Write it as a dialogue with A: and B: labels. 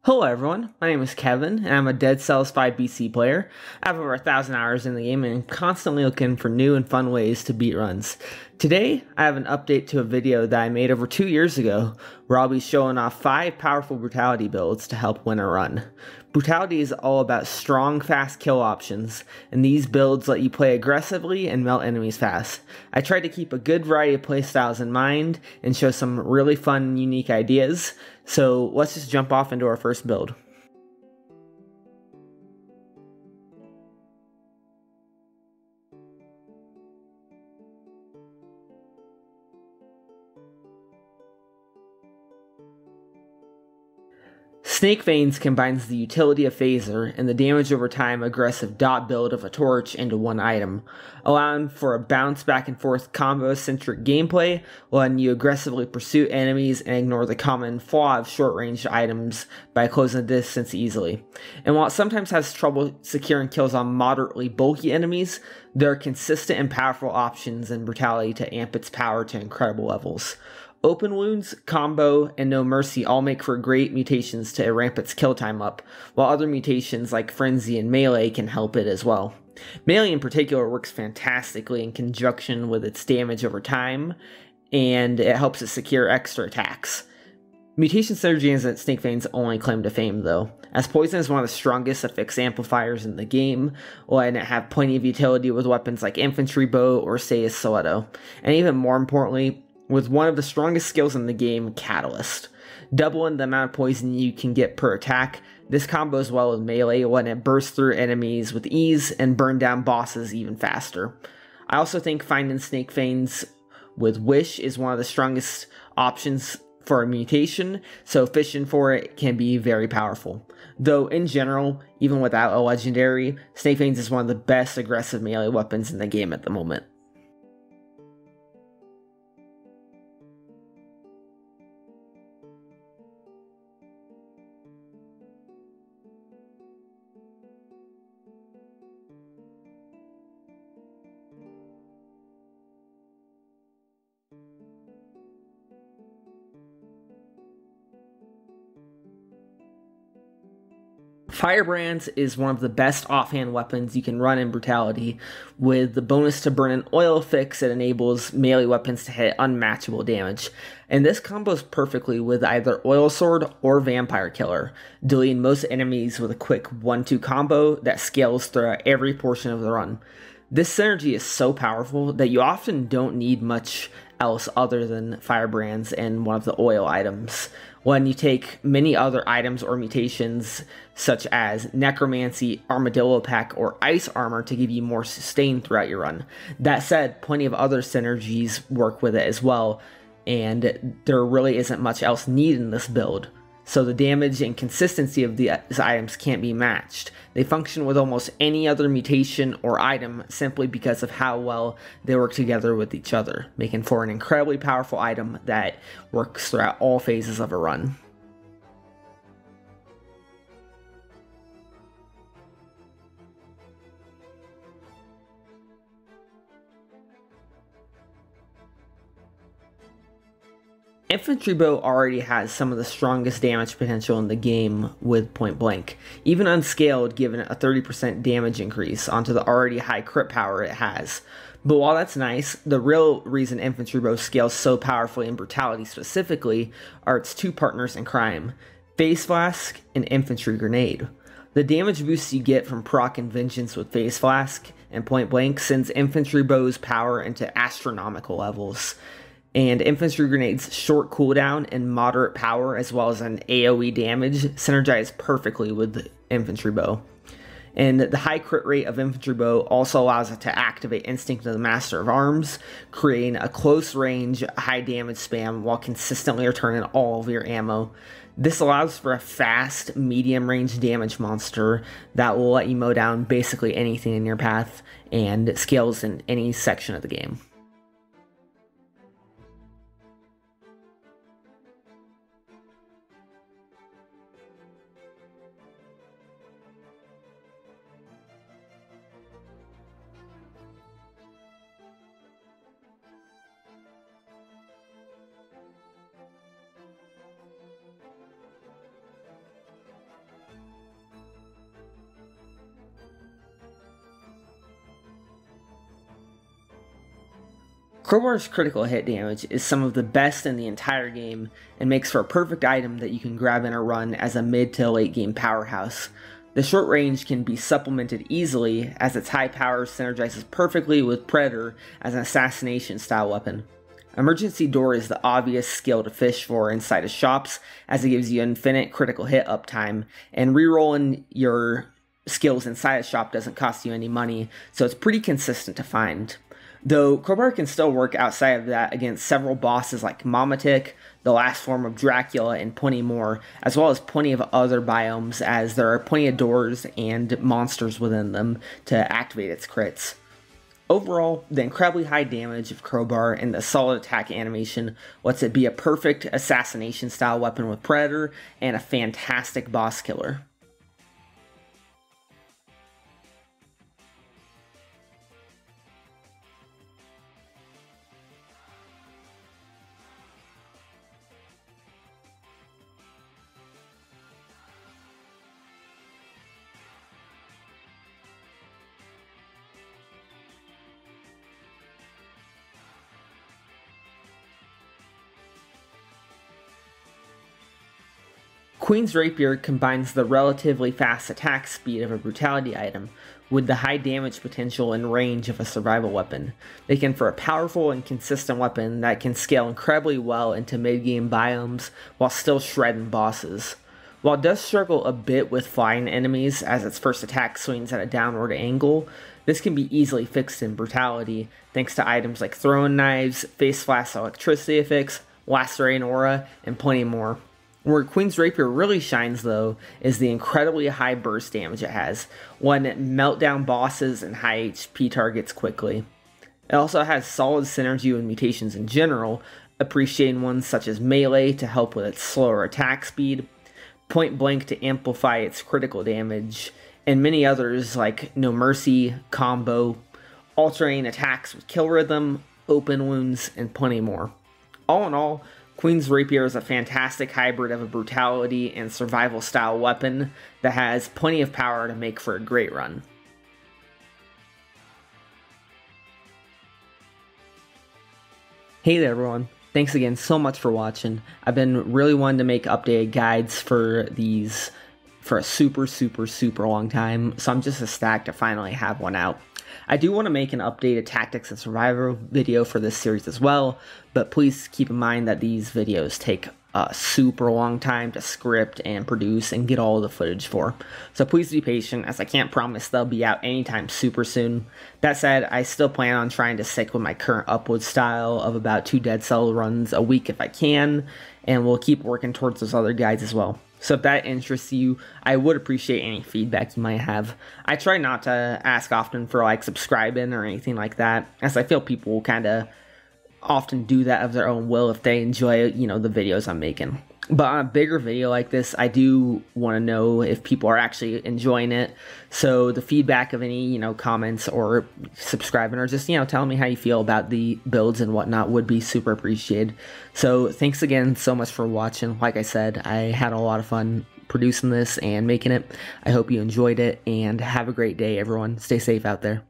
A: Hello everyone, my name is Kevin, and I'm a Dead Cells 5 BC player. I have over 1,000 hours in the game and am constantly looking for new and fun ways to beat runs. Today, I have an update to a video that I made over 2 years ago, where I'll be showing off 5 powerful Brutality builds to help win a run. Brutality is all about strong, fast kill options, and these builds let you play aggressively and melt enemies fast. I tried to keep a good variety of playstyles in mind and show some really fun and unique ideas, so let's just jump off into our first build. Snake Fangs combines the utility of Phaser and the damage over time aggressive dot build of a torch into one item, allowing for a bounce back and forth combo-centric gameplay, letting you aggressively pursue enemies and ignore the common flaw of short-range items by closing the distance easily. And while it sometimes has trouble securing kills on moderately bulky enemies, there are consistent and powerful options in Brutality to amp its power to incredible levels. Open Wounds, Combo, and No Mercy all make for great mutations to ramp its kill time up, while other mutations like Frenzy and Melee can help it as well. Melee in particular works fantastically in conjunction with its damage over time, and it helps it secure extra attacks. Mutation synergy isn't Snake Fangs' only claim to fame though, as Poison is one of the strongest affix amplifiers in the game, letting it have plenty of utility with weapons like Infantry Bow or say a Stiletto, and even more importantly, with one of the strongest skills in the game, Catalyst. Doubling the amount of poison you can get per attack, this combos well with Melee, letting it burst through enemies with ease and burn down bosses even faster. I also think finding Snake Fangs with Wish is one of the strongest options for a mutation, so fishing for it can be very powerful. Though in general, even without a legendary, Snake Fangs is one of the best aggressive melee weapons in the game at the moment. Firebrands is one of the best offhand weapons you can run in Brutality, with the bonus to burn an oil fix that enables melee weapons to hit unmatchable damage. And this combos perfectly with either Oil Sword or Vampire Killer, deleting most enemies with a quick 1-2 combo that scales throughout every portion of the run. This synergy is so powerful that you often don't need much else other than Firebrands and one of the oil items, when you take many other items or mutations such as Necromancy, Armadillo Pack, or Ice Armor to give you more sustain throughout your run. That said, plenty of other synergies work with it as well, and there really isn't much else needed in this build, so the damage and consistency of these items can't be matched. They function with almost any other mutation or item simply because of how well they work together with each other, making for an incredibly powerful item that works throughout all phases of a run. Infantry Bow already has some of the strongest damage potential in the game with Point Blank, even unscaled given a 30% damage increase onto the already high crit power it has. But while that's nice, the real reason Infantry Bow scales so powerfully in Brutality specifically are its two partners in crime, Phase Flask and Infantry Grenade. The damage boost you get from proc and Vengeance with Phase Flask and Point Blank sends Infantry Bow's power into astronomical levels, and Infantry Grenade's short cooldown and moderate power as well as an AoE damage synergize perfectly with the Infantry Bow. And the high crit rate of Infantry Bow also allows it to activate Instinct of the Master of Arms, creating a close range, high damage spam while consistently returning all of your ammo. This allows for a fast, medium range damage monster that will let you mow down basically anything in your path and scales in any section of the game. Crowbar's critical hit damage is some of the best in the entire game and makes for a perfect item that you can grab in a run as a mid to late game powerhouse. The short range can be supplemented easily as its high power synergizes perfectly with Predator as an assassination style weapon. Emergency Door is the obvious skill to fish for inside of shops as it gives you infinite critical hit uptime, and rerolling your skills inside a shop doesn't cost you any money, so it's pretty consistent to find. Though Crowbar can still work outside of that against several bosses like Mamatic, the last form of Dracula, and plenty more, as well as plenty of other biomes as there are plenty of doors and monsters within them to activate its crits. Overall, the incredibly high damage of Crowbar and the solid attack animation lets it be a perfect assassination style weapon with Predator and a fantastic boss killer. Queen's Rapier combines the relatively fast attack speed of a Brutality item with the high damage potential and range of a survival weapon, making for a powerful and consistent weapon that can scale incredibly well into mid-game biomes while still shredding bosses. While it does struggle a bit with flying enemies as its first attack swings at a downward angle, this can be easily fixed in Brutality thanks to items like throwing knives, face flash electricity effects, lacerating aura, and plenty more. Where Queen's Rapier really shines, though, is the incredibly high burst damage it has, one that melt down bosses and high HP targets quickly. It also has solid synergy with mutations in general, appreciating ones such as Melee to help with its slower attack speed, Point Blank to amplify its critical damage, and many others like No Mercy, Combo, alternating attacks with kill rhythm, open wounds, and plenty more. All in all, Queen's Rapier is a fantastic hybrid of a Brutality and survival style weapon that has plenty of power to make for a great run. Hey there everyone, thanks again so much for watching. I've been really wanting to make updated guides for these for a super long time, so I'm just ecstatic to finally have one out. I do want to make an updated Tactics and Survivor video for this series as well, but please keep in mind that these videos take a super long time to script and produce and get all the footage for. So please be patient, as I can't promise they'll be out anytime super soon. That said, I still plan on trying to stick with my current upload style of about 2 Dead Cell runs a week if I can, and we'll keep working towards those other guides as well. So if that interests you, I would appreciate any feedback you might have. I try not to ask often for like subscribing or anything like that, as I feel people will kind of often do that of their own will if they enjoy, you know, the videos I'm making. But on a bigger video like this, I do want to know if people are actually enjoying it. So the feedback of any, you know, comments or subscribing or just, you know, telling me how you feel about the builds and whatnot would be super appreciated. So thanks again so much for watching. Like I said, I had a lot of fun producing this and making it. I hope you enjoyed it, and have a great day, everyone. Stay safe out there.